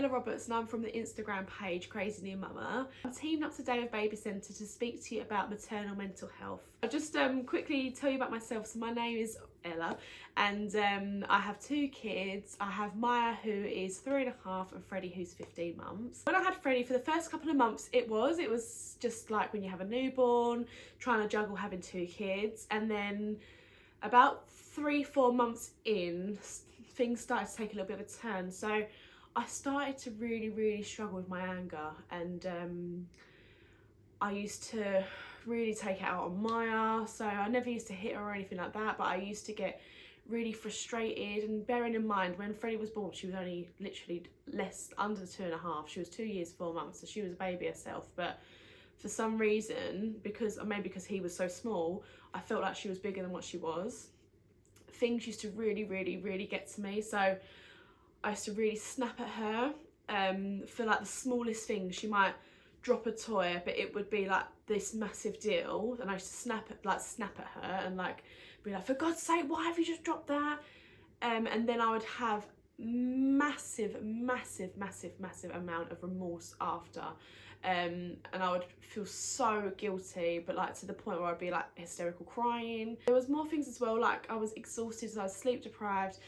Ella Roberts and I'm from the Instagram page Crazy New Mama. I'm teamed up today with Baby Centre to speak to you about maternal mental health. I'll just quickly tell you about myself. So my name is Ella and I have 2 kids. I have Maya, who is 3.5, and Freddie, who's 15 months. When I had Freddie, for the first couple of months it was just like when you have a newborn, trying to juggle having 2 kids, and then about 3-4 months in, things started to take a little bit of a turn. So I started to really struggle with my anger, and I used to really take it out on Maya. So I never used to hit her or anything like that, but I used to get really frustrated. And bearing in mind, when Freddie was born, she was only literally under 2.5. She was 2 years 4 months, so she was a baby herself. But for some reason, maybe because he was so small, I felt like she was bigger than what she was. Things used to really get to me. So I used to really snap at her for like the smallest thing. She might drop a toy, but it would be like this massive deal, and I used to snap at her and like be like, for God's sake, why have you just dropped that? And then I would have massive amount of remorse after, and I would feel so guilty, but like to the point where I'd be like hysterical crying. There was more things as well, like I was exhausted, so I was sleep deprived.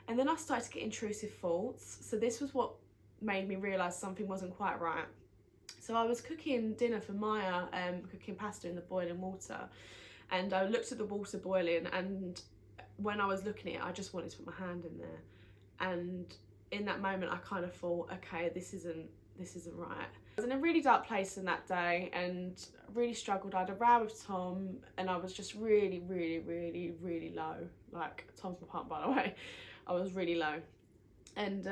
And then I started to get intrusive thoughts. So this was what made me realise something wasn't quite right. So I was cooking dinner for Maya, cooking pasta in the boiling water. And I looked at the water boiling, and when I was looking at it, I just wanted to put my hand in there. And in that moment, I kind of thought, okay, this isn't right. I was in a really dark place in that day and really struggled. I had a row with Tom, and I was just really low. Like, Tom's my partner, by the way. I was really low, and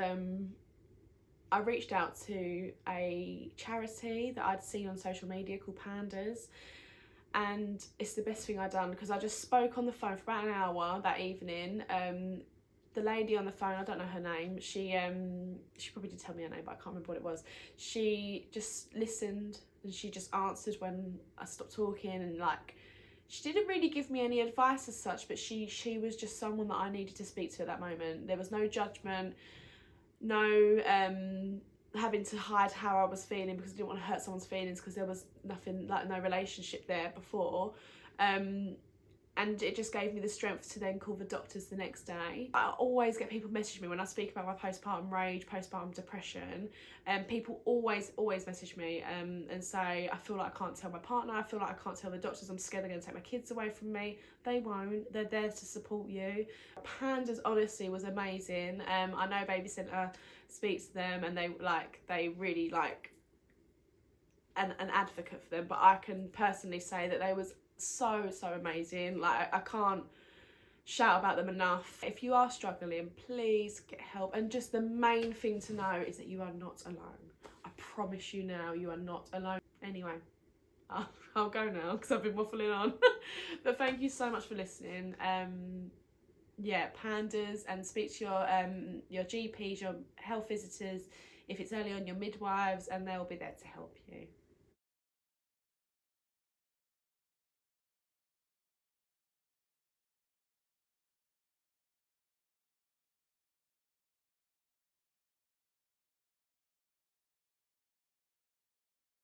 I reached out to a charity that I'd seen on social media called Pandas, and it's the best thing I'd done, because I just spoke on the phone for about an hour that evening. The lady on the phone, I don't know her name, she probably did tell me her name, but I can't remember what it was. She just listened and she just answered when I stopped talking, and like, she didn't really give me any advice as such, but she was just someone that I needed to speak to at that moment. There was no judgment, no having to hide how I was feeling, because I didn't want to hurt someone's feelings, because there was nothing, like no relationship there before. And it just gave me the strength to then call the doctors the next day. I always get people message me when I speak about my postpartum rage, postpartum depression, and people always message me and say, I feel like I can't tell my partner, I feel like I can't tell the doctors, I'm scared they're going to take my kids away from me. They won't, they're there to support you. Pandas honestly was amazing. I know Baby Centre speaks to them, and they really like an advocate for them, but I can personally say that they was so amazing. Like, I can't shout about them enough. If you are struggling, please get help, and just the main thing to know is that you are not alone. I promise you now, you are not alone. Anyway, I'll go now because I've been waffling on. But thank you so much for listening. Yeah, Pandas, and speak to your GPs, your health visitors, if it's early on, your midwives, and they'll be there to help you.